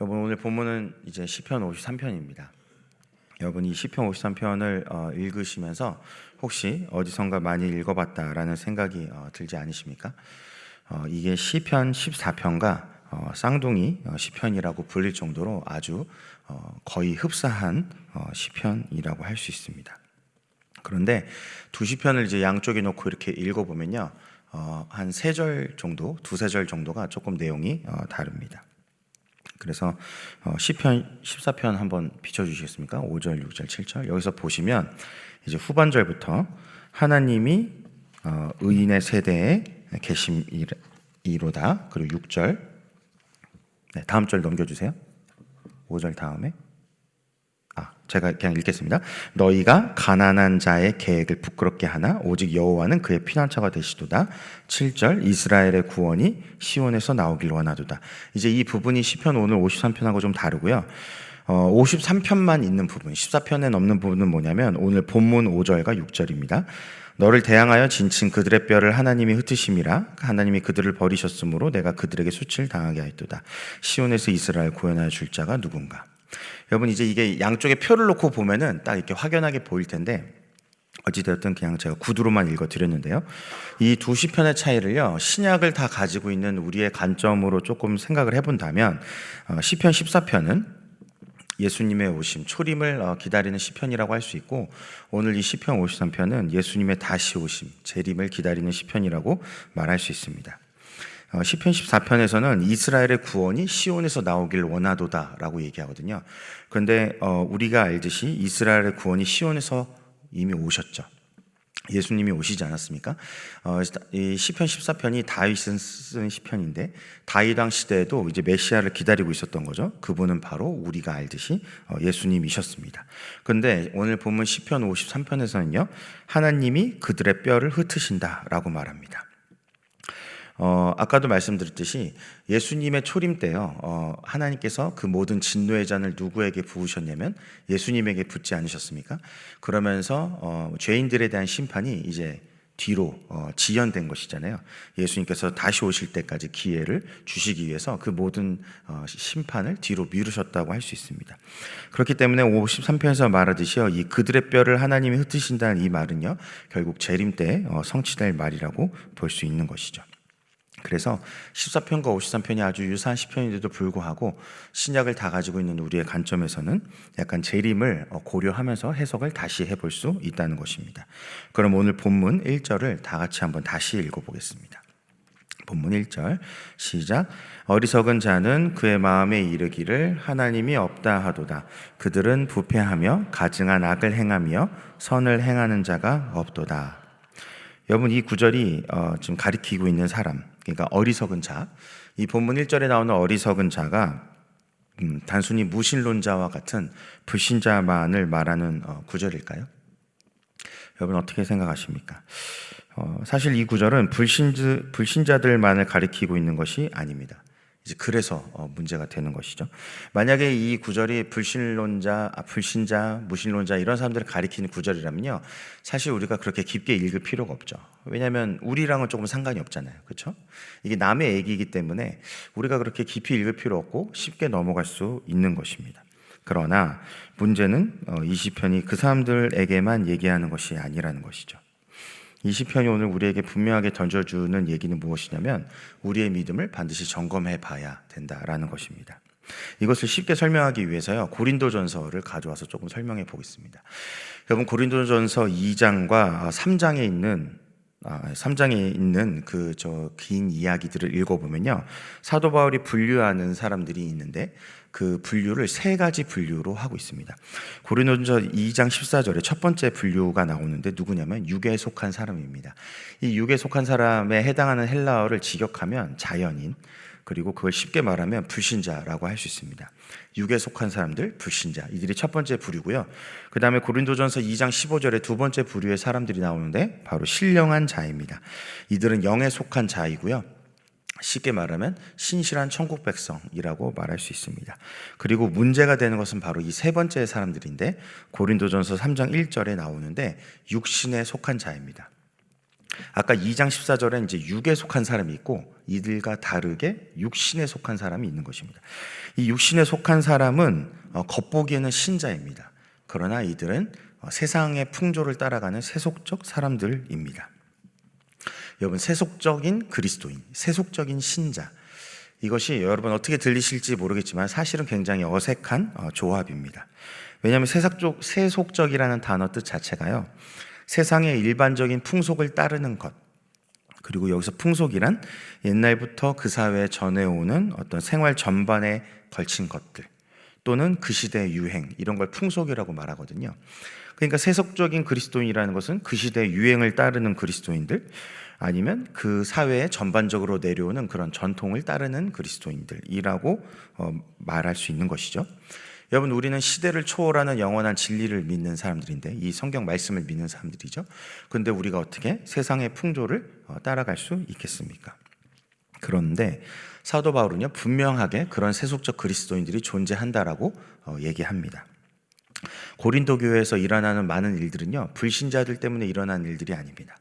여러분, 오늘 본문은 이제 시편 53편입니다. 여러분, 이 시편 53편을 읽으시면서 혹시 어디선가 많이 읽어봤다라는 생각이 들지 않으십니까? 이게 시편 14편과 쌍둥이 시편이라고 불릴 정도로 아주 거의 흡사한 시편이라고 할 수 있습니다. 그런데 두 시편을 이제 양쪽에 놓고 이렇게 읽어보면요, 한 세 절 정도, 두세 절 정도가 조금 내용이 다릅니다. 그래서 시편 14편 한번 비춰주시겠습니까? 5절, 6절, 7절. 여기서 보시면 이제 후반절부터 하나님이 의인의 세대에 계심이로다. 그리고 6절, 네, 다음 절 넘겨주세요. 5절 다음에 제가 그냥 읽겠습니다. 너희가 가난한 자의 계획을 부끄럽게 하나 오직 여호와는 그의 피난처가 되시도다. 7절 이스라엘의 구원이 시온에서 나오길 원하도다. 이제 이 부분이 시편 오늘 53편하고 좀 다르고요. 53편만 있는 부분, 14편에 없는 부분은 뭐냐면 오늘 본문 5절과 6절입니다. 너를 대항하여 진친 그들의 뼈를 하나님이 흩으심이라. 하나님이 그들을 버리셨으므로 내가 그들에게 수치를 당하게 하였도다. 시온에서 이스라엘 구원하여 줄 자가 누군가. 여러분, 이제 이게 양쪽에 표를 놓고 보면은 딱 이렇게 확연하게 보일 텐데, 어찌되었든 그냥 제가 구두로만 읽어드렸는데요. 이 두 시편의 차이를요, 신약을 다 가지고 있는 우리의 관점으로 조금 생각을 해본다면, 시편 14편은 예수님의 오심, 초림을 기다리는 시편이라고 할 수 있고, 오늘 이 시편 53편은 예수님의 다시 오심, 재림을 기다리는 시편이라고 말할 수 있습니다. 시편 14편에서는 이스라엘의 구원이 시온에서 나오길 원하도다 라고 얘기하거든요. 그런데 우리가 알듯이 이스라엘의 구원이 시온에서 이미 오셨죠. 예수님이 오시지 않았습니까? 이 시편 14편이 다윗은 쓴 시편인데, 다윗 왕 시대에도 이제 메시아를 기다리고 있었던 거죠. 그분은 바로 우리가 알듯이 예수님이셨습니다. 그런데 오늘 본문 시편 53편에서는요, 하나님이 그들의 뼈를 흩으신다 라고 말합니다. 아까도 말씀드렸듯이 예수님의 초림 때요, 하나님께서 그 모든 진노의 잔을 누구에게 부으셨냐면 예수님에게 붓지 않으셨습니까? 그러면서 죄인들에 대한 심판이 이제 뒤로 지연된 것이잖아요. 예수님께서 다시 오실 때까지 기회를 주시기 위해서 그 모든 심판을 뒤로 미루셨다고 할 수 있습니다. 그렇기 때문에 53편에서 말하듯이요, 이 그들의 뼈를 하나님이 흩으신다는 이 말은요, 결국 재림 때 성취될 말이라고 볼 수 있는 것이죠. 그래서 14편과 53편이 아주 유사한 시편인데도 불구하고 신약을 다 가지고 있는 우리의 관점에서는 약간 재림을 고려하면서 해석을 다시 해볼 수 있다는 것입니다. 그럼 오늘 본문 1절을 다 같이 한번 다시 읽어보겠습니다. 본문 1절 시작. 어리석은 자는 그의 마음에 이르기를 하나님이 없다 하도다. 그들은 부패하며 가증한 악을 행하며 선을 행하는 자가 없도다. 여러분, 이 구절이 지금 가리키고 있는 사람, 그러니까 어리석은 자, 이 본문 1절에 나오는 어리석은 자가 단순히 무신론자와 같은 불신자만을 말하는 구절일까요? 여러분, 어떻게 생각하십니까? 사실 이 구절은 불신자들만을 가리키고 있는 것이 아닙니다. 이제 그래서 문제가 되는 것이죠. 만약에 이 구절이 불신론자, 불신자, 무신론자 이런 사람들을 가리키는 구절이라면요, 사실 우리가 그렇게 깊게 읽을 필요가 없죠. 왜냐하면 우리랑은 조금 상관이 없잖아요, 그렇죠? 이게 남의 얘기이기 때문에 우리가 그렇게 깊이 읽을 필요 없고 쉽게 넘어갈 수 있는 것입니다. 그러나 문제는 이 시편이 그 사람들에게만 얘기하는 것이 아니라는 것이죠. 이 시편이 오늘 우리에게 분명하게 던져주는 얘기는 무엇이냐면 우리의 믿음을 반드시 점검해 봐야 된다라는 것입니다. 이것을 쉽게 설명하기 위해서요, 고린도전서를 가져와서 조금 설명해 보겠습니다. 여러분, 고린도전서 2장과 3장에 있는 그 긴 이야기들을 읽어보면요, 사도 바울이 분류하는 사람들이 있는데 그 분류를 세 가지 분류로 하고 있습니다. 고린도전서 2장 14절에 첫 번째 분류가 나오는데 누구냐면 육에 속한 사람입니다. 이 육에 속한 사람에 해당하는 헬라어를 직역하면 자연인, 그리고 그걸 쉽게 말하면 불신자라고 할 수 있습니다. 육에 속한 사람들, 불신자, 이들이 첫 번째 부류고요. 그 다음에 고린도전서 2장 15절에 두 번째 부류의 사람들이 나오는데 바로 신령한 자입니다. 이들은 영에 속한 자이고요, 쉽게 말하면 신실한 천국 백성이라고 말할 수 있습니다. 그리고 문제가 되는 것은 바로 이 세 번째 사람들인데 고린도전서 3장 1절에 나오는데 육신에 속한 자입니다. 아까 2장 14절에 이제 육에 속한 사람이 있고 이들과 다르게 육신에 속한 사람이 있는 것입니다. 이 육신에 속한 사람은 겉보기에는 신자입니다. 그러나 이들은 세상의 풍조를 따라가는 세속적 사람들입니다. 여러분, 세속적인 그리스도인, 세속적인 신자, 이것이 여러분 어떻게 들리실지 모르겠지만 사실은 굉장히 어색한 조합입니다. 왜냐하면 세속적이라는 단어 뜻 자체가요, 세상의 일반적인 풍속을 따르는 것, 그리고 여기서 풍속이란 옛날부터 그 사회에 전해오는 어떤 생활 전반에 걸친 것들 또는 그 시대의 유행, 이런 걸 풍속이라고 말하거든요. 그러니까 세속적인 그리스도인이라는 것은 그 시대의 유행을 따르는 그리스도인들, 아니면 그 사회에 전반적으로 내려오는 그런 전통을 따르는 그리스도인들이라고 말할 수 있는 것이죠. 여러분, 우리는 시대를 초월하는 영원한 진리를 믿는 사람들인데, 이 성경 말씀을 믿는 사람들이죠. 그런데 우리가 어떻게 세상의 풍조를 따라갈 수 있겠습니까? 그런데 사도 바울은요, 분명하게 그런 세속적 그리스도인들이 존재한다라고 얘기합니다. 고린도 교회에서 일어나는 많은 일들은요, 불신자들 때문에 일어난 일들이 아닙니다.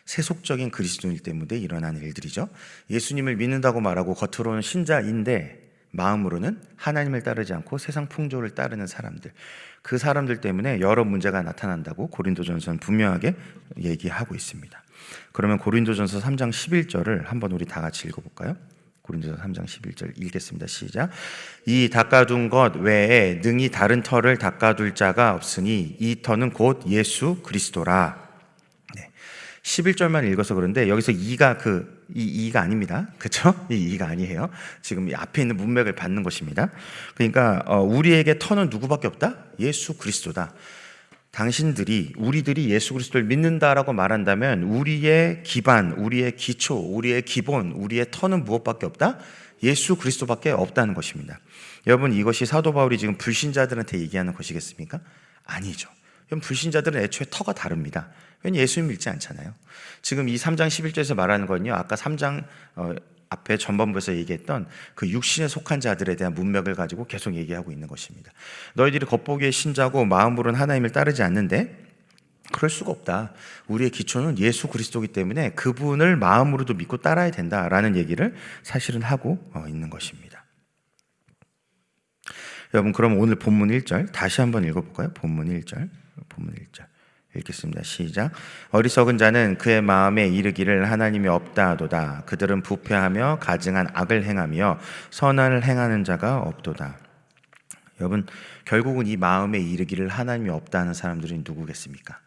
세속적인 그리스도인 때문에 일어나는 일들이죠. 예수님을 믿는다고 말하고 겉으로는 신자인데 마음으로는 하나님을 따르지 않고 세상 풍조를 따르는 사람들, 그 사람들 때문에 여러 문제가 나타난다고 고린도전서는 분명하게 얘기하고 있습니다. 그러면 고린도전서 3장 11절을 한번 우리 다 같이 읽어볼까요? 고린도전서 3장 11절 읽겠습니다. 시작. 이 닦아둔 것 외에 능히 다른 터를 닦아둘 자가 없으니 이 터는 곧 예수 그리스도라. 11절만 읽어서 그런데 여기서 이가 이가 아닙니다. 그렇죠? 이 이가 아니에요. 지금 이 앞에 있는 문맥을 받는 것입니다. 그러니까 우리에게 터는 누구밖에 없다? 예수 그리스도다. 우리들이 예수 그리스도를 믿는다라고 말한다면 우리의 기반, 우리의 기초, 우리의 기본, 우리의 터는 무엇밖에 없다? 예수 그리스도밖에 없다는 것입니다. 여러분, 이것이 사도 바울이 지금 불신자들한테 얘기하는 것이겠습니까? 아니죠. 여러분, 불신자들은 애초에 터가 다릅니다. 왜냐하면 예수님 믿지 않잖아요. 지금 이 3장 11절에서 말하는 건요, 아까 3장 앞에 전반부에서 얘기했던 그 육신에 속한 자들에 대한 문맥을 가지고 계속 얘기하고 있는 것입니다. 너희들이 겉보기에 신자고 마음으로는 하나님을 따르지 않는데 그럴 수가 없다. 우리의 기초는 예수 그리스도이기 때문에 그분을 마음으로도 믿고 따라야 된다라는 얘기를 사실은 하고 있는 것입니다. 여러분, 그럼 오늘 본문 1절 다시 한번 읽어볼까요? 본문 1절 읽겠습니다. 시작. 어리석은 자는 그의 마음에 이르기를 하나님이 없다도다. 그들은 부패하며 가증한 악을 행하며 선한을 행하는 자가 없도다. 여러분, 결국은 이 마음에 이르기를 하나님이 없다는 사람들이 누구겠습니까?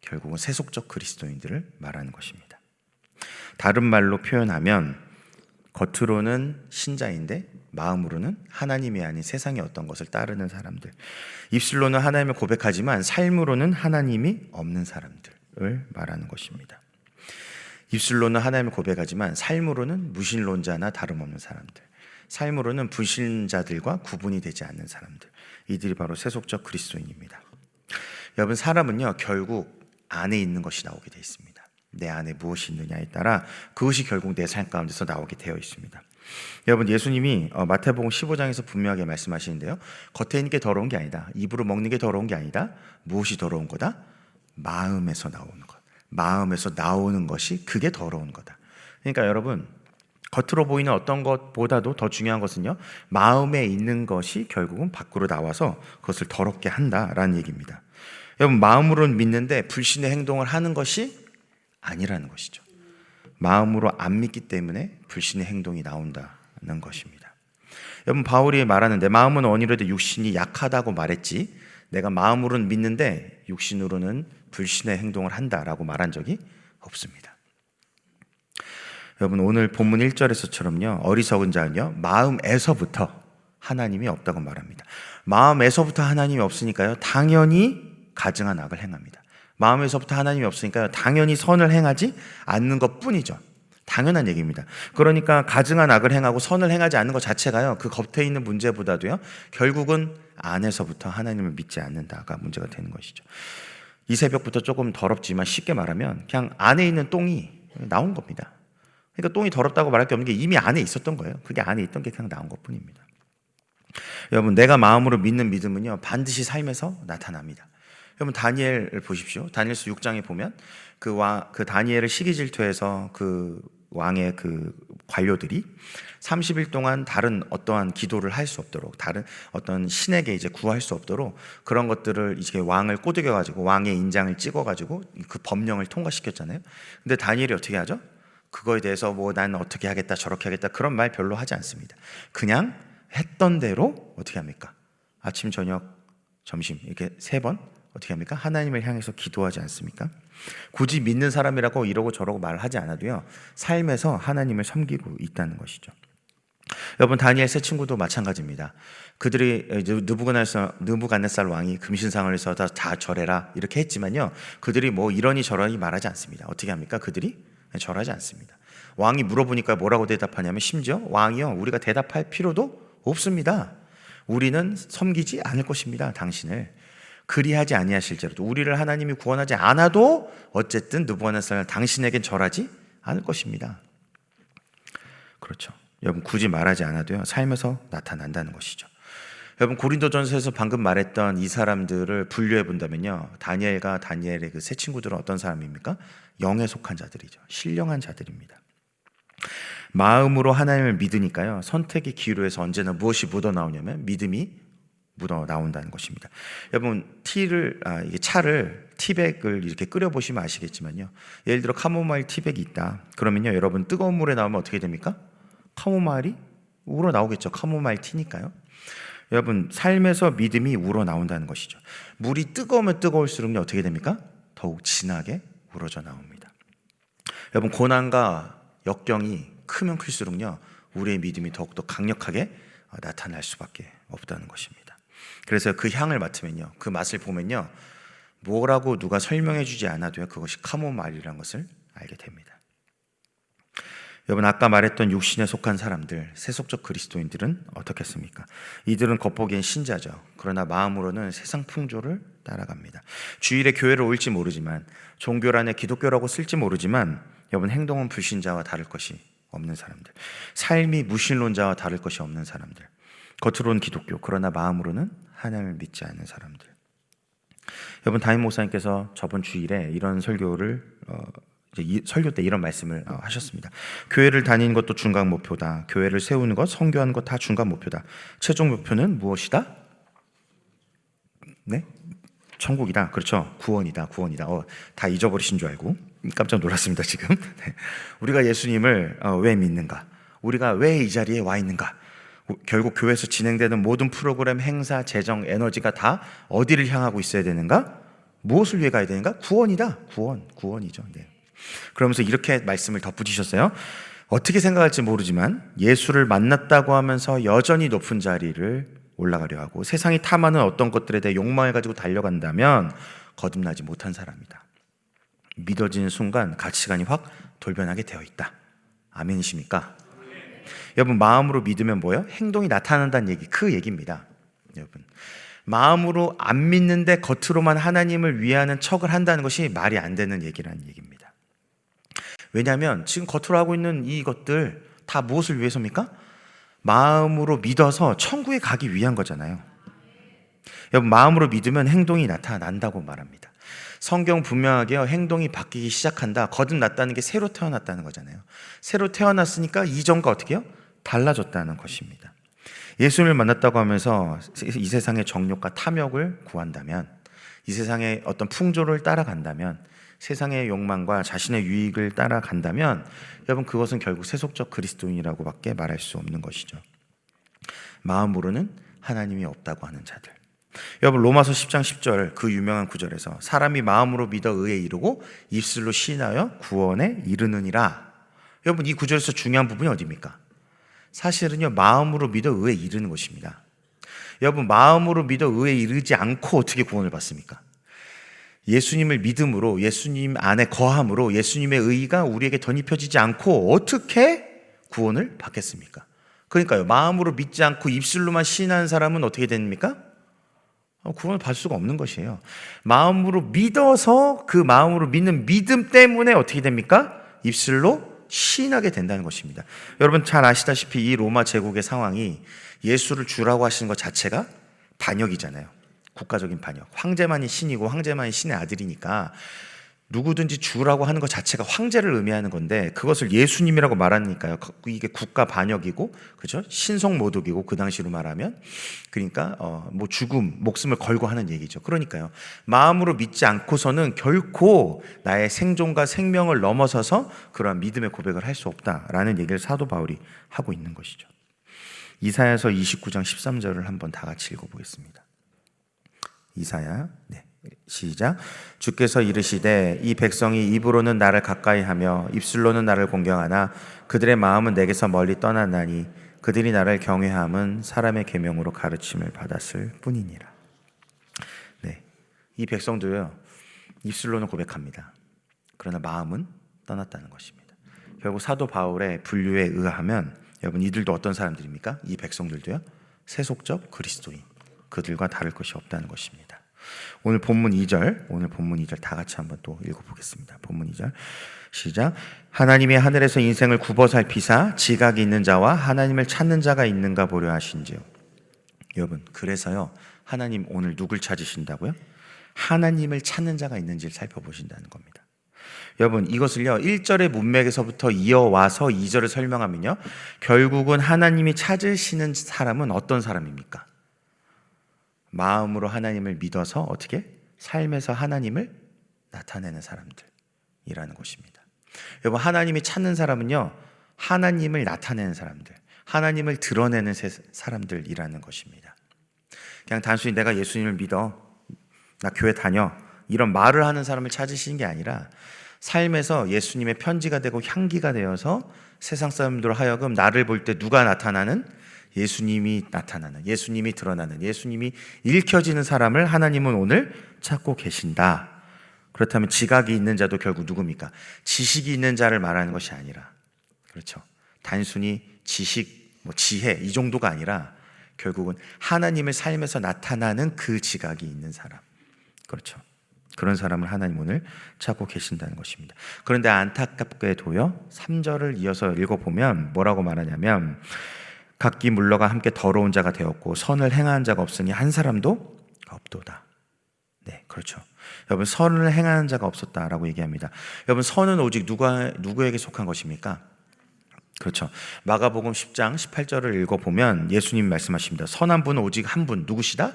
결국은 세속적 그리스도인들을 말하는 것입니다. 다른 말로 표현하면 겉으로는 신자인데 마음으로는 하나님이 아닌 세상의 어떤 것을 따르는 사람들, 입술로는 하나님을 고백하지만 삶으로는 하나님이 없는 사람들을 말하는 것입니다. 입술로는 하나님을 고백하지만 삶으로는 무신론자나 다름없는 사람들, 삶으로는 불신자들과 구분이 되지 않는 사람들, 이들이 바로 세속적 그리스도인입니다. 여러분, 사람은요, 결국 안에 있는 것이 나오게 되어 있습니다. 내 안에 무엇이 있느냐에 따라 그것이 결국 내 삶 가운데서 나오게 되어 있습니다. 여러분, 예수님이 마태복음 15장에서 분명하게 말씀하시는데요, 겉에 있는 게 더러운 게 아니다, 입으로 먹는 게 더러운 게 아니다. 무엇이 더러운 거다? 마음에서 나오는 것, 마음에서 나오는 것이 그게 더러운 거다. 그러니까 여러분, 겉으로 보이는 어떤 것보다도 더 중요한 것은요, 마음에 있는 것이 결국은 밖으로 나와서 그것을 더럽게 한다라는 얘기입니다. 여러분, 마음으로는 믿는데 불신의 행동을 하는 것이 아니라는 것이죠. 마음으로 안 믿기 때문에 불신의 행동이 나온다는 것입니다. 여러분, 바울이 말하는데 마음은 언이로도 육신이 약하다고 말했지, 내가 마음으로는 믿는데 육신으로는 불신의 행동을 한다라고 말한 적이 없습니다. 여러분, 오늘 본문 1절에서처럼요, 어리석은 자는요, 마음에서부터 하나님이 없다고 말합니다. 마음에서부터 하나님이 없으니까요, 당연히 가증한 악을 행합니다. 마음에서부터 하나님이 없으니까요, 당연히 선을 행하지 않는 것뿐이죠. 당연한 얘기입니다. 그러니까 가증한 악을 행하고 선을 행하지 않는 것 자체가요, 그 겉에 있는 문제보다도요, 결국은 안에서부터 하나님을 믿지 않는다가 문제가 되는 것이죠. 이 새벽부터 조금 더럽지만 쉽게 말하면 그냥 안에 있는 똥이 나온 겁니다. 그러니까 똥이 더럽다고 말할 게 없는 게 이미 안에 있었던 거예요. 그게 안에 있던 게 그냥 나온 것뿐입니다. 여러분, 내가 마음으로 믿는 믿음은요, 반드시 삶에서 나타납니다. 여러분 다니엘을 보십시오. 다니엘서 6장에 보면 그 다니엘을 시기 질투해서 그 왕의 그 관료들이 30일 동안 다른 어떠한 기도를 할 수 없도록, 다른 어떤 신에게 이제 구할 수 없도록 그런 것들을 이제 왕을 꼬드겨 가지고 왕의 인장을 찍어 가지고 그 법령을 통과시켰잖아요. 근데 다니엘이 어떻게 하죠? 그거에 대해서 뭐 난 어떻게 하겠다 저렇게 하겠다 그런 말 별로 하지 않습니다. 그냥 했던 대로 어떻게 합니까? 아침 저녁 점심 이렇게 3번 어떻게 합니까? 하나님을 향해서 기도하지 않습니까? 굳이 믿는 사람이라고 이러고 저러고 말하지 않아도요, 삶에서 하나님을 섬기고 있다는 것이죠. 여러분 다니엘 세 친구도 마찬가지입니다. 그들이 느부갓네살 왕이 금신상을 해서 다 절해라 이렇게 했지만요, 그들이 뭐 이러니 저러니 말하지 않습니다. 어떻게 합니까? 그들이 절하지 않습니다. 왕이 물어보니까 뭐라고 대답하냐면, 심지어 왕이요, 우리가 대답할 필요도 없습니다. 우리는 섬기지 않을 것입니다. 당신을 그리하지 아니하실지라도, 우리를 하나님이 구원하지 않아도 어쨌든 느부갓네살 당신에겐 절하지 않을 것입니다. 그렇죠. 여러분 굳이 말하지 않아도요, 삶에서 나타난다는 것이죠. 여러분 고린도전서에서 방금 말했던 이 사람들을 분류해 본다면요, 다니엘과 다니엘의 그 세 친구들은 어떤 사람입니까? 영에 속한 자들이죠. 신령한 자들입니다. 마음으로 하나님을 믿으니까요, 선택의 기로에서 언제나 무엇이 묻어나오냐면 믿음이 묻어나온다는 것입니다. 여러분 이게 차를 티백을 이렇게 끓여보시면 아시겠지만요, 예를 들어 카모마일 티백이 있다 그러면요, 여러분 뜨거운 물에 나오면 어떻게 됩니까? 카모마일이 우러나오겠죠. 카모마일 티니까요. 여러분 삶에서 믿음이 우러나온다는 것이죠. 물이 뜨거우면 뜨거울수록 어떻게 됩니까? 더욱 진하게 우러져 나옵니다. 여러분 고난과 역경이 크면 클수록요, 우리의 믿음이 더욱더 강력하게 나타날 수밖에 없다는 것입니다. 그래서 그 향을 맡으면요, 그 맛을 보면요, 뭐라고 누가 설명해 주지 않아도요, 그것이 카모마일이라는 것을 알게 됩니다. 여러분 아까 말했던 육신에 속한 사람들, 세속적 그리스도인들은 어떻겠습니까? 이들은 겉보기엔 신자죠. 그러나 마음으로는 세상 풍조를 따라갑니다. 주일에 교회를 올지 모르지만, 종교란에 기독교라고 쓸지 모르지만, 여러분 행동은 불신자와 다를 것이 없는 사람들, 삶이 무신론자와 다를 것이 없는 사람들, 겉으로는 기독교 그러나 마음으로는 하나님을 믿지 않는 사람들. 여러분 담임 목사님께서 저번 주일에 이런 설교를 이제 설교 때 이런 말씀을 하셨습니다. 교회를 다니는 것도 중간 목표다. 교회를 세우는 것, 선교하는 것 다 중간 목표다. 최종 목표는 무엇이다? 네? 천국이다. 그렇죠. 구원이다. 다 잊어버리신 줄 알고 깜짝 놀랐습니다 지금. 네. 우리가 예수님을 왜 믿는가? 우리가 왜 이 자리에 와 있는가? 결국 교회에서 진행되는 모든 프로그램, 행사, 재정, 에너지가 다 어디를 향하고 있어야 되는가? 무엇을 위해 가야 되는가? 구원이다. 구원이죠. 네. 그러면서 이렇게 말씀을 덧붙이셨어요. 어떻게 생각할지 모르지만 예수를 만났다고 하면서 여전히 높은 자리를 올라가려 하고 세상이 탐하는 어떤 것들에 대해 욕망해가지고 달려간다면 거듭나지 못한 사람이다. 믿어지는 순간 가치관이 확 돌변하게 되어 있다. 아멘이십니까? 여러분 마음으로 믿으면 뭐예요? 행동이 나타난다는 얘기, 그 얘기입니다. 여러분 마음으로 안 믿는데 겉으로만 하나님을 위하는 척을 한다는 것이 말이 안 되는 얘기라는 얘기입니다. 왜냐하면 지금 겉으로 하고 있는 이것들 다 무엇을 위해서입니까? 마음으로 믿어서 천국에 가기 위한 거잖아요. 여러분 마음으로 믿으면 행동이 나타난다고 말합니다. 성경 분명하게요, 행동이 바뀌기 시작한다, 거듭났다는 게 새로 태어났다는 거잖아요. 새로 태어났으니까 이전과 어떻게 해요? 달라졌다는 것입니다. 예수님을 만났다고 하면서 이 세상의 정욕과 탐욕을 구한다면, 이 세상의 어떤 풍조를 따라간다면, 세상의 욕망과 자신의 유익을 따라간다면 여러분 그것은 결국 세속적 그리스도인이라고 밖에 말할 수 없는 것이죠. 마음으로는 하나님이 없다고 하는 자들. 여러분 로마서 10장 10절 그 유명한 구절에서 사람이 마음으로 믿어 의에 이르고 입술로 시인하여 구원에 이르느니라. 여러분 이 구절에서 중요한 부분이 어디입니까? 사실은요, 마음으로 믿어 의에 이르는 것입니다. 여러분 마음으로 믿어 의에 이르지 않고 어떻게 구원을 받습니까? 예수님을 믿음으로, 예수님 안에 거함으로 예수님의 의가 우리에게 덧입혀지지 않고 어떻게 구원을 받겠습니까? 그러니까요, 마음으로 믿지 않고 입술로만 시인하는 사람은 어떻게 됩니까? 구원을 받을 수가 없는 것이에요. 마음으로 믿어서 그 마음으로 믿는 믿음 때문에 어떻게 됩니까? 입술로 시인하게 된다는 것입니다. 여러분 잘 아시다시피 이 로마 제국의 상황이 예수를 주라고 하시는 것 자체가 반역이잖아요. 국가적인 반역. 황제만이 신이고 황제만이 신의 아들이니까 누구든지 주라고 하는 것 자체가 황제를 의미하는 건데 그것을 예수님이라고 말하니까요. 이게 국가 반역이고, 그죠? 신성 모독이고 그 당시로 말하면 그러니까 뭐 죽음, 목숨을 걸고 하는 얘기죠. 그러니까요. 마음으로 믿지 않고서는 결코 나의 생존과 생명을 넘어서서 그러한 믿음의 고백을 할 수 없다라는 얘기를 사도 바울이 하고 있는 것이죠. 이사야서 29장 13절을 한번 다 같이 읽어보겠습니다. 이사야, 네. 시작. 주께서 이르시되 이 백성이 입으로는 나를 가까이하며 입술로는 나를 공경하나 그들의 마음은 내게서 멀리 떠났나니 그들이 나를 경외함은 사람의 계명으로 가르침을 받았을 뿐이니라. 네, 이 백성도요 입술로는 고백합니다. 그러나 마음은 떠났다는 것입니다. 결국 사도 바울의 분류에 의하면 여러분 이들도 어떤 사람들입니까? 이 백성들도요 세속적 그리스도인, 그들과 다를 것이 없다는 것입니다. 오늘 본문 2절 다 같이 한번 또 읽어보겠습니다. 본문 2절 시작. 하나님이 하늘에서 인생을 굽어 살피사 지각이 있는 자와 하나님을 찾는 자가 있는가 보려 하신지요. 여러분 그래서요 하나님 오늘 누굴 찾으신다고요? 하나님을 찾는 자가 있는지를 살펴보신다는 겁니다. 여러분 이것을요 1절의 문맥에서부터 이어와서 2절을 설명하면요 결국은 하나님이 찾으시는 사람은 어떤 사람입니까? 마음으로 하나님을 믿어서 어떻게? 삶에서 하나님을 나타내는 사람들이라는 것입니다. 여러분 하나님이 찾는 사람은요 하나님을 나타내는 사람들, 하나님을 드러내는 사람들이라는 것입니다. 그냥 단순히 내가 예수님을 믿어, 나 교회 다녀 이런 말을 하는 사람을 찾으시는 게 아니라 삶에서 예수님의 편지가 되고 향기가 되어서 세상 사람들 하여금 나를 볼 때 누가 나타나는? 예수님이 나타나는, 예수님이 드러나는, 예수님이 읽혀지는 사람을 하나님은 오늘 찾고 계신다. 그렇다면 지각이 있는 자도 결국 누굽니까? 지식이 있는 자를 말하는 것이 아니라, 그렇죠, 단순히 지식, 지혜 이 정도가 아니라 결국은 하나님을 삶에서 나타나는 그 지각이 있는 사람, 그렇죠, 그런 사람을 하나님 오늘 찾고 계신다는 것입니다. 그런데 안타깝게도요 3절을 이어서 읽어보면 뭐라고 말하냐면 각기 물러가 함께 더러운 자가 되었고 선을 행하는 자가 없으니 한 사람도 없도다. 네, 그렇죠. 여러분 선을 행하는 자가 없었다라고 얘기합니다. 여러분 선은 오직 누구에게 속한 것입니까? 그렇죠. 마가복음 10장 18절을 읽어보면 예수님 말씀하십니다. 선한 분은 오직 한 분, 누구시다?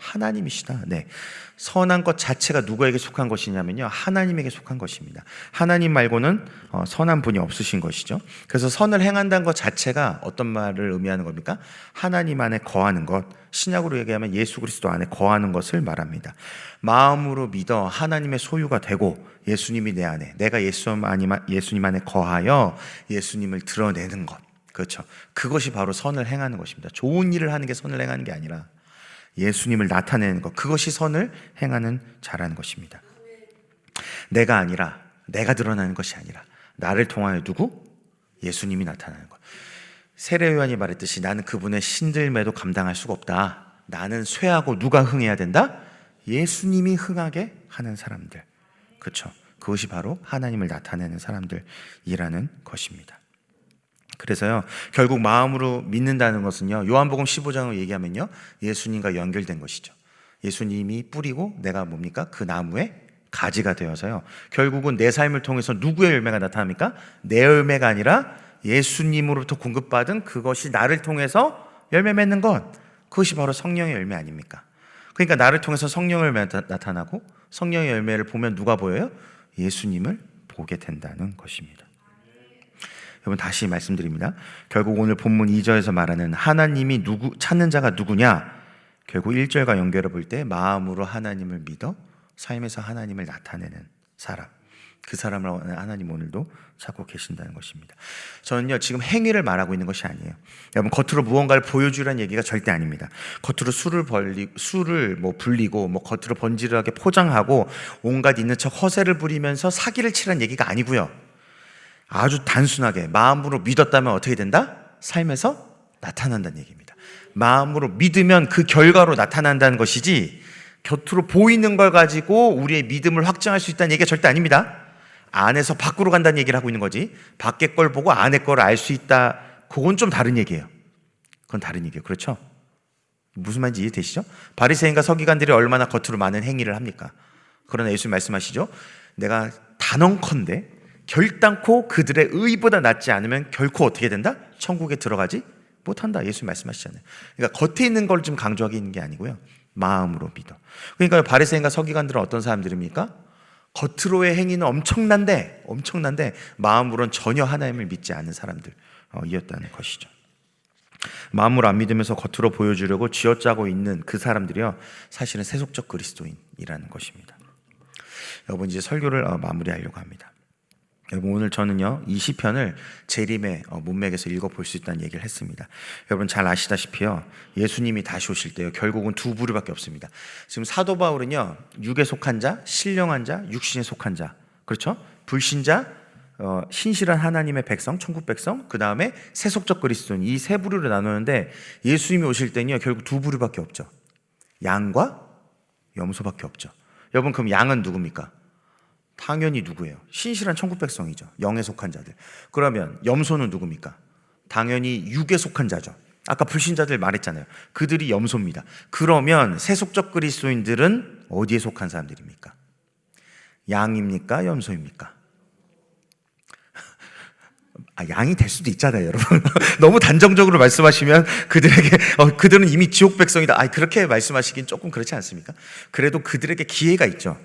하나님이시다. 네, 선한 것 자체가 누구에게 속한 것이냐면요 하나님에게 속한 것입니다. 하나님 말고는 선한 분이 없으신 것이죠. 그래서 선을 행한다는 것 자체가 어떤 말을 의미하는 겁니까? 하나님 안에 거하는 것, 신약으로 얘기하면 예수 그리스도 안에 거하는 것을 말합니다. 마음으로 믿어 하나님의 소유가 되고 예수님이 내 안에, 내가 예수님 안에 거하여 예수님을 드러내는 것, 그렇죠, 그것이 바로 선을 행하는 것입니다. 좋은 일을 하는 게 선을 행하는 게 아니라 예수님을 나타내는 것, 그것이 선을 행하는 자라는 것입니다. 내가 아니라, 내가 드러나는 것이 아니라 나를 통하여 누구? 예수님이 나타나는 것. 세례 요한이 말했듯이 나는 그분의 신들매도 감당할 수가 없다. 나는 쇠하고 누가 흥해야 된다? 예수님이 흥하게 하는 사람들, 그렇죠, 그것이 바로 하나님을 나타내는 사람들이라는 것입니다. 그래서요 결국 마음으로 믿는다는 것은요 요한복음 15장을 얘기하면요 예수님과 연결된 것이죠. 예수님이 뿌리고 내가 뭡니까? 그 나무의 가지가 되어서요 결국은 내 삶을 통해서 누구의 열매가 나타납니까? 내 열매가 아니라 예수님으로부터 공급받은 그것이 나를 통해서 열매 맺는 것, 그것이 바로 성령의 열매 아닙니까? 그러니까 나를 통해서 성령의 열매가 나타나고 성령의 열매를 보면 누가 보여요? 예수님을 보게 된다는 것입니다. 여러분 다시 말씀드립니다. 결국 오늘 본문 2절에서 말하는 하나님이 찾는 자가 누구냐? 결국 1절과 연결해 볼 때 마음으로 하나님을 믿어 삶에서 하나님을 나타내는 사람, 그 사람을 하나님 오늘도 찾고 계신다는 것입니다. 저는요 지금 행위를 말하고 있는 것이 아니에요. 여러분 겉으로 무언가를 보여주라는 얘기가 절대 아닙니다. 겉으로 술을 불리고 겉으로 번지르하게 포장하고 온갖 있는 척 허세를 부리면서 사기를 치라는 얘기가 아니고요. 아주 단순하게 마음으로 믿었다면 어떻게 된다? 삶에서 나타난다는 얘기입니다. 마음으로 믿으면 그 결과로 나타난다는 것이지 겉으로 보이는 걸 가지고 우리의 믿음을 확증할 수 있다는 얘기가 절대 아닙니다. 안에서 밖으로 간다는 얘기를 하고 있는 거지 밖에 걸 보고 안에 걸 알 수 있다, 그건 좀 다른 얘기예요. 그건 다른 얘기예요. 그렇죠? 무슨 말인지 이해되시죠? 바리새인과 서기관들이 얼마나 겉으로 많은 행위를 합니까? 그러나 예수님 말씀하시죠. 내가 단언컨대 결단코 그들의 의보다 낫지 않으면 결코 어떻게 된다? 천국에 들어가지 못한다. 예수님 말씀하시잖아요. 그러니까 겉에 있는 걸 좀 강조하기 있는 게 아니고요. 마음으로 믿어. 그러니까 바리새인과 서기관들은 어떤 사람들입니까? 겉으로의 행위는 엄청난데 마음으로는 전혀 하나님을 믿지 않는 사람들이었다는 것이죠. 마음으로 안 믿으면서 겉으로 보여주려고 쥐어짜고 있는 그 사람들이요, 사실은 세속적 그리스도인이라는 것입니다. 여러분, 이제 설교를 마무리하려고 합니다. 여러분, 오늘 저는요 이 시편을 재림의 문맥에서 읽어볼 수 있다는 얘기를 했습니다. 여러분 잘 아시다시피요, 예수님이 다시 오실 때요 결국은 두 부류밖에 없습니다. 지금 사도 바울은요 육에 속한 자, 신령한 자, 육신에 속한 자, 그렇죠? 불신자, 신실한 하나님의 백성, 천국 백성, 그 다음에 세속적 그리스도인, 이 세 부류로 나누는데 예수님이 오실 때는요 결국 두 부류밖에 없죠. 양과 염소밖에 없죠. 여러분, 그럼 양은 누굽니까? 당연히 누구예요? 신실한 천국 백성이죠. 영에 속한 자들. 그러면 염소는 누굽니까? 당연히 육에 속한 자죠. 아까 불신자들 말했잖아요. 그들이 염소입니다. 그러면 세속적 그리스도인들은 어디에 속한 사람들입니까? 양입니까? 염소입니까? 양이 될 수도 있잖아요, 여러분. 너무 단정적으로 말씀하시면 그들은 이미 지옥 백성이다. 그렇게 말씀하시긴 조금 그렇지 않습니까? 그래도 그들에게 기회가 있죠.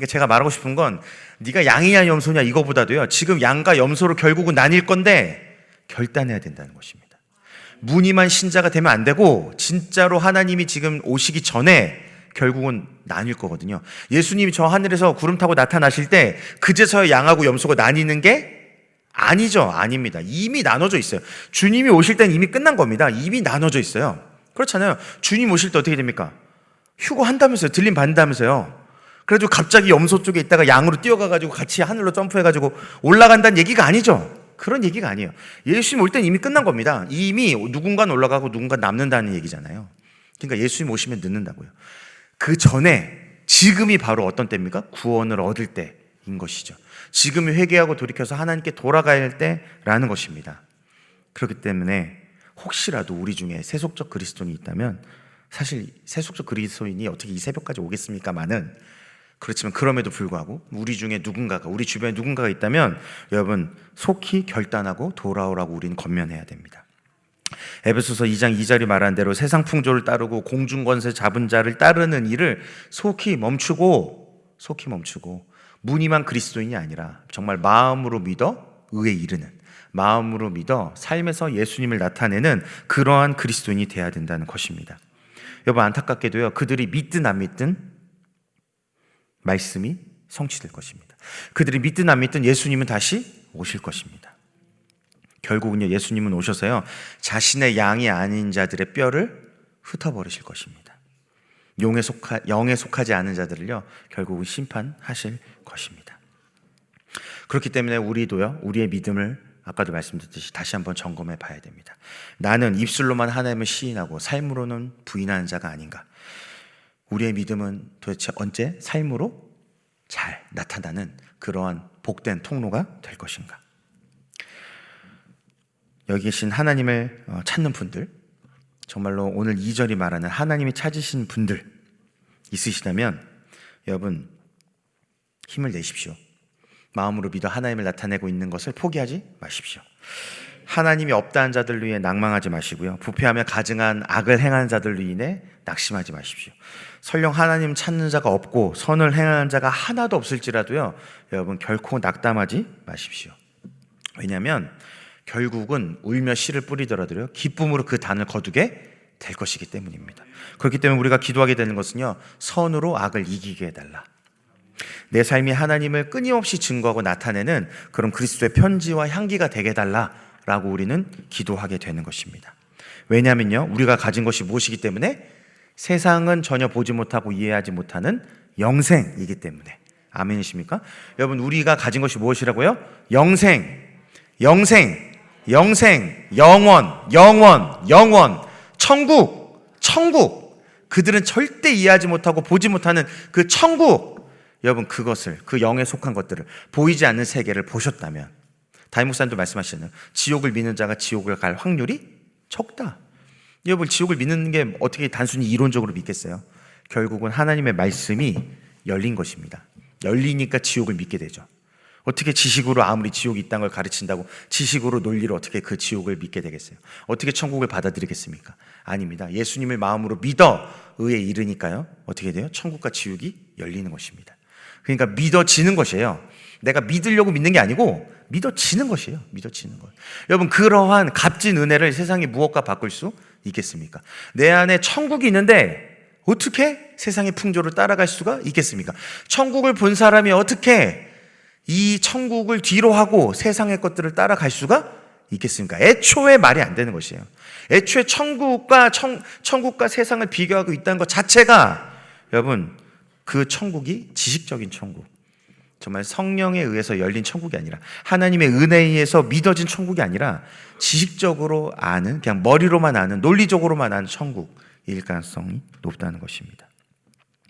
제가 말하고 싶은 건 네가 양이냐 염소냐 이거보다도요, 지금 양과 염소로 결국은 나뉠 건데 결단해야 된다는 것입니다. 무늬만 신자가 되면 안 되고 진짜로 하나님이 지금 오시기 전에 결국은 나뉠 거거든요. 예수님이 저 하늘에서 구름 타고 나타나실 때 그제서야 양하고 염소가 나뉘는 게 아니죠. 아닙니다. 이미 나눠져 있어요. 주님이 오실 땐 이미 끝난 겁니다. 이미 나눠져 있어요. 그렇잖아요. 주님 오실 때 어떻게 됩니까? 휴거 한다면서요. 들림 받는다면서요. 그래도 갑자기 염소 쪽에 있다가 양으로 뛰어가가지고 같이 하늘로 점프해가지고 올라간다는 얘기가 아니죠. 그런 얘기가 아니에요. 예수님 올 땐 이미 끝난 겁니다. 이미 누군가는 올라가고 누군가는 남는다는 얘기잖아요. 그러니까 예수님 오시면 늦는다고요. 그 전에 지금이 바로 어떤 때입니까? 구원을 얻을 때인 것이죠. 지금이 회개하고 돌이켜서 하나님께 돌아가야 할 때라는 것입니다. 그렇기 때문에 혹시라도 우리 중에 세속적 그리스도인이 있다면, 사실 세속적 그리스도인이 어떻게 이 새벽까지 오겠습니까마는, 그렇지만 그럼에도 불구하고 우리 중에 누군가가, 우리 주변에 누군가가 있다면 여러분 속히 결단하고 돌아오라고 우리는 권면해야 됩니다. 에베소서 2장 2절이 말한 대로 세상 풍조를 따르고 공중권세 잡은 자를 따르는 일을 속히 멈추고 무늬만 그리스도인이 아니라 정말 마음으로 믿어 의에 이르는, 마음으로 믿어 삶에서 예수님을 나타내는 그러한 그리스도인이 되어야 된다는 것입니다. 여러분, 안타깝게도요 그들이 믿든 안 믿든 말씀이 성취될 것입니다. 그들이 믿든 안 믿든 예수님은 다시 오실 것입니다. 결국은요 예수님은 오셔서요 자신의 양이 아닌 자들의 뼈를 흩어버리실 것입니다. 영에 속하지 않은 자들을요 결국은 심판하실 것입니다. 그렇기 때문에 우리도요 우리의 믿음을 아까도 말씀드렸듯이 다시 한번 점검해 봐야 됩니다. 나는 입술로만 하나님을 시인하고 삶으로는 부인하는 자가 아닌가? 우리의 믿음은 도대체 언제 삶으로 잘 나타나는 그러한 복된 통로가 될 것인가? 여기 계신 하나님을 찾는 분들, 정말로 오늘 2절이 말하는 하나님이 찾으신 분들 있으시다면 여러분 힘을 내십시오. 마음으로 믿어 하나님을 나타내고 있는 것을 포기하지 마십시오. 하나님이 없다는 자들로 인해 낭망하지 마시고요, 부패하며 가증한 악을 행하는 자들로 인해 낙심하지 마십시오. 설령 하나님 찾는 자가 없고 선을 행하는 자가 하나도 없을지라도요 여러분 결코 낙담하지 마십시오. 왜냐하면 결국은 울며 씨를 뿌리더라도요 기쁨으로 그 단을 거두게 될 것이기 때문입니다. 그렇기 때문에 우리가 기도하게 되는 것은요 선으로 악을 이기게 해달라, 내 삶이 하나님을 끊임없이 증거하고 나타내는 그런 그리스도의 편지와 향기가 되게 해달라라고 우리는 기도하게 되는 것입니다. 왜냐하면요 우리가 가진 것이 무엇이기 때문에? 세상은 전혀 보지 못하고 이해하지 못하는 영생이기 때문에. 아멘이십니까? 여러분, 우리가 가진 것이 무엇이라고요? 영생, 영원, 천국. 그들은 절대 이해하지 못하고 보지 못하는 그 천국, 여러분 그것을, 그 영에 속한 것들을, 보이지 않는 세계를 보셨다면, 담임 목사님도 말씀하시잖아요. 지옥을 믿는 자가 지옥을 갈 확률이 적다. 여러분, 지옥을 믿는 게 어떻게 단순히 이론적으로 믿겠어요? 결국은 하나님의 말씀이 열린 것입니다. 열리니까 지옥을 믿게 되죠. 어떻게 지식으로 아무리 지옥이 있다는 걸 가르친다고 지식으로 논리로 어떻게 그 지옥을 믿게 되겠어요? 어떻게 천국을 받아들이겠습니까? 아닙니다. 예수님을 마음으로 믿어 의에 이르니까요, 어떻게 돼요? 천국과 지옥이 열리는 것입니다. 그러니까 믿어지는 것이에요. 내가 믿으려고 믿는 게 아니고 믿어지는 것이에요. 믿어지는 것. 여러분, 그러한 값진 은혜를 세상이 무엇과 바꿀 수 있겠습니까? 내 안에 천국이 있는데 어떻게 세상의 풍조를 따라갈 수가 있겠습니까? 천국을 본 사람이 어떻게 이 천국을 뒤로 하고 세상의 것들을 따라갈 수가 있겠습니까? 애초에 말이 안 되는 것이에요. 애초에 천국과 세상을 비교하고 있다는 것 자체가, 여러분, 그 천국이 지식적인 천국, 정말 성령에 의해서 열린 천국이 아니라, 하나님의 은혜에 의해서 믿어진 천국이 아니라 지식적으로 아는, 그냥 머리로만 아는, 논리적으로만 아는 천국일 가능성이 높다는 것입니다.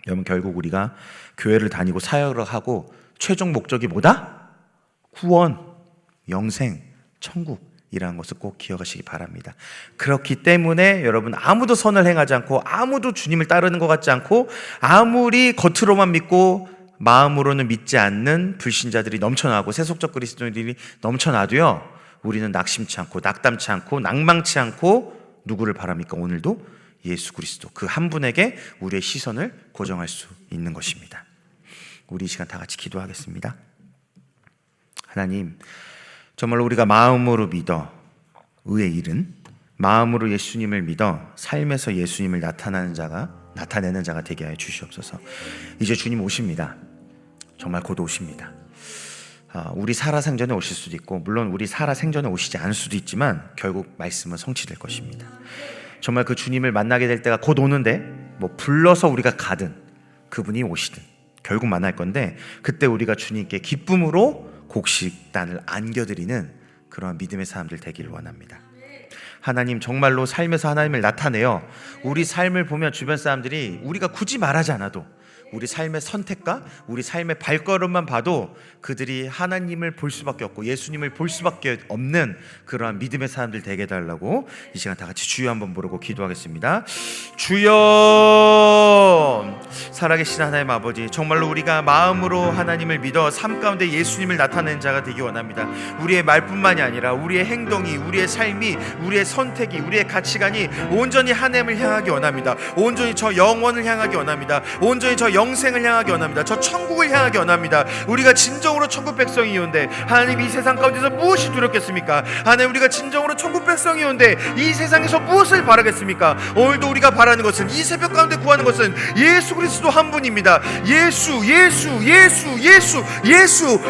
여러분, 결국 우리가 교회를 다니고 사역을 하고 최종 목적이 뭐다? 구원, 영생, 천국이라는 것을 꼭 기억하시기 바랍니다. 그렇기 때문에 여러분, 아무도 선을 행하지 않고 아무도 주님을 따르는 것 같지 않고 아무리 겉으로만 믿고 마음으로는 믿지 않는 불신자들이 넘쳐나고 세속적 그리스도인들이 넘쳐나도요, 우리는 낙심치 않고 낙담치 않고 낭망치 않고 누구를 바랍니까? 오늘도 예수 그리스도, 그 한 분에게 우리의 시선을 고정할 수 있는 것입니다. 우리 이 시간 다 같이 기도하겠습니다. 하나님, 정말로 우리가 마음으로 믿어 의에 이른, 마음으로 예수님을 믿어 삶에서 예수님을 나타내는 자가 되게 하여 주시옵소서. 이제 주님 오십니다. 정말 곧 오십니다. 우리 살아생전에 오실 수도 있고, 물론 우리 살아생전에 오시지 않을 수도 있지만 결국 말씀은 성취될 것입니다. 정말 그 주님을 만나게 될 때가 곧 오는데, 뭐 불러서 우리가 가든 그분이 오시든 결국 만날 건데, 그때 우리가 주님께 기쁨으로 곡식단을 안겨드리는 그러한 믿음의 사람들 되기를 원합니다. 하나님, 정말로 삶에서 하나님을 나타내어 우리 삶을 보면 주변 사람들이 우리가 굳이 말하지 않아도 우리 삶의 선택과 우리 삶의 발걸음만 봐도 그들이 하나님을 볼 수밖에 없고 예수님을 볼 수밖에 없는 그러한 믿음의 사람들 되게 해달라고 이 시간 다 같이 주여 한번 부르고 기도하겠습니다. 주여, 살아계신 하나님 아버지, 정말로 우리가 마음으로 하나님을 믿어 삶 가운데 예수님을 나타내는 자가 되기 원합니다. 우리의 말뿐만이 아니라 우리의 행동이, 우리의 삶이, 우리의 선택이, 우리의 가치관이 온전히 하나님을 향하기 원합니다. 온전히 저 영원을 향하기 원합니다. 온전히 저 영생을 향하기 원합니다. 저 천국을 향하기 원합니다. 우리가 진정으로 천국 백성이온데 하나님, 이 세상 가운데서 무엇이 두렵겠습니까? 하나님, 우리가 진정으로 천국 백성이온데 이 세상에서 무엇을 바라겠습니까? 오늘도 우리가 바라는 것은, 이 새벽 가운데 구하는 것은 예수 그리스도 한 분입니다. 예수.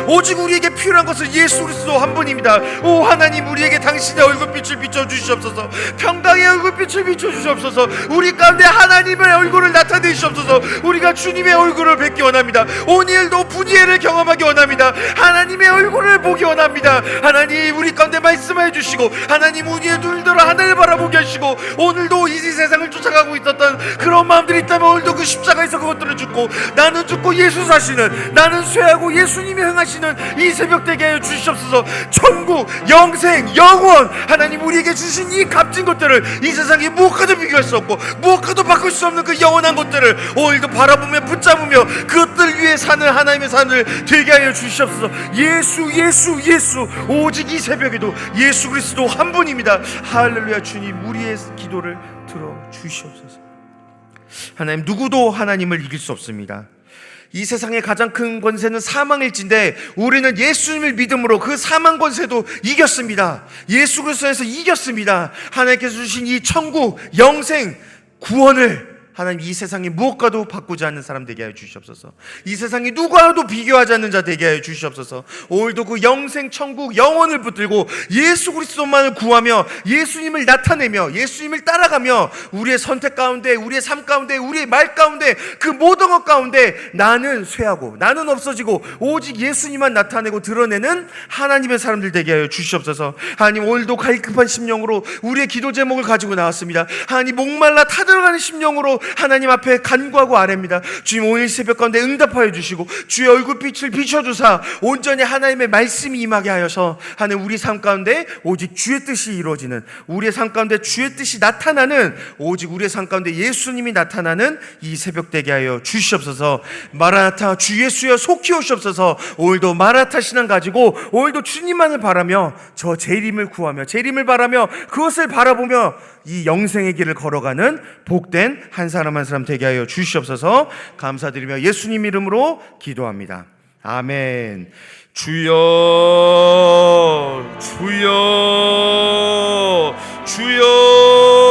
오직 우리에게 필요한 것은 예수 그리스도 한 분입니다. 오 하나님, 우리에게 당신의 얼굴빛을 비춰주시옵소서. 평강의 얼굴빛을 비춰주시옵소서. 우리 가운데 하나님의 얼굴을 나타내시옵소서. 우리가 주님의 얼굴을 뵙기 원합니다. 오늘도 분이엘을 경험하기 원합니다. 하나님의 얼굴을 보기 원합니다. 하나님, 우리 가운데 말씀해 주시고, 하나님, 우리의 눈들어 하늘을 바라보게 하시고, 오늘도 이 세상을 쫓아가고 있었던 그런 마음들이 있다면 오늘도 그 십자가에서 그것들을 죽고, 나는 죽고 예수 사시는, 나는 쇠하고 예수님이 행하시는 이 새벽 되게 하여 주시옵소서. 천국, 영생, 영원, 하나님, 우리에게 주신 이 값진 것들을 이 세상에 무엇과도 비교할 수 없고 무엇과도 바꿀 수 없는 그 영원한 것들을 오늘도 바라보며 붙잡으며 그것들 위해 사는 하나님의 삶을 되게 하여 주시옵소서. 예수, 오직 이 새벽에도 예수 그리스도 한 분입니다. 할렐루야. 주님, 우리의 기도를 들어 주시옵소서. 하나님, 누구도 하나님을 이길 수 없습니다. 이 세상의 가장 큰 권세는 사망일진데 우리는 예수님을 믿음으로 그 사망 권세도 이겼습니다. 예수 그리스도에서 이겼습니다. 하나님께서 주신 이 천국, 영생, 구원을 하나님, 이 세상이 무엇과도 바꾸지 않는 사람 되게 하여 주시옵소서. 이 세상이 누구와도 비교하지 않는 자 되게 하여 주시옵소서. 오늘도 그 영생, 천국, 영원을 붙들고 예수 그리스도만을 구하며 예수님을 나타내며 예수님을 따라가며 우리의 선택 가운데, 우리의 삶 가운데, 우리의 말 가운데, 그 모든 것 가운데 나는 쇠하고 나는 없어지고 오직 예수님만 나타내고 드러내는 하나님의 사람들 되게 하여 주시옵소서. 하나님, 오늘도 갈급한 심령으로 우리의 기도 제목을 가지고 나왔습니다. 하나님, 목말라 타들어가는 심령으로 하나님 앞에 간구하고 아뢰입니다. 주님, 오늘 새벽 가운데 응답하여 주시고 주의 얼굴빛을 비춰주사 온전히 하나님의 말씀이 임하게 하여서 하는 우리 삶 가운데 오직 주의 뜻이 이루어지는, 우리의 삶 가운데 주의 뜻이 나타나는, 오직 우리의 삶 가운데 예수님이 나타나는 이 새벽 되게 하여 주시옵소서. 마라나타 주 예수여 속히 오시옵소서. 오늘도 마라나타 신앙 가지고 오늘도 주님만을 바라며 저 재림을 구하며 재림을 바라며 그것을 바라보며 이 영생의 길을 걸어가는 복된 한 사람 한 사람 되게 하여 주시옵소서. 감사드리며 예수님 이름으로 기도합니다. 아멘. 주여 주여 주여.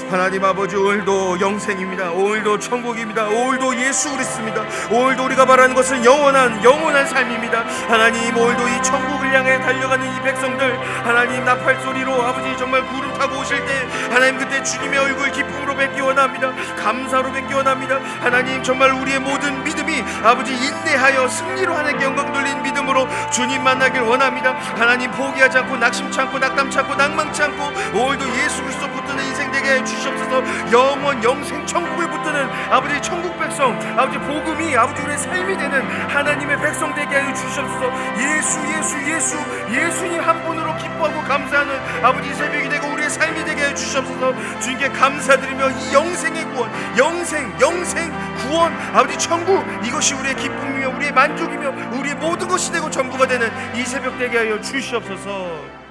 하나님 아버지, 오늘도 영생입니다. 오늘도 천국입니다. 오늘도 예수 그리스도입니다. 오늘도 우리가 바라는 것은 영원한 삶입니다. 하나님, 오늘도 이 천국을 향해 달려가는 이 백성들, 하나님 나팔 소리로 아버지 정말 구름 타고 오실 때 하나님 그때 주님의 얼굴 기쁨으로 뵙기 원합니다. 감사로 뵙기 원합니다. 하나님, 정말 우리의 모든 믿음이 아버지 인내하여 승리로 하나님께 영광 돌리는 믿음으로 주님 만나길 원합니다. 하나님, 포기하지 않고 낙심치 않고 낙담치 않고 낭망치 않고 오늘도 예수 그리스도 붙드는 인생 되게 해 주시옵소서. 영원 영생 천국을 붙드는 아버지 천국 백성, 아버지 복음이 아버지 우리의 삶이 되는 하나님의 백성 되게 하여 주시옵소서. 예수님 한 분으로 기뻐하고 감사하는 아버지 새벽이 되고 우리의 삶이 되게 하여 주시옵소서. 주님께 감사드리며 이 영생의 구원, 영생 구원, 아버지 천국, 이것이 우리의 기쁨이며 우리의 만족이며 우리의 모든 것이 되고 전부가 되는 이 새벽 되게 하여 주시옵소서.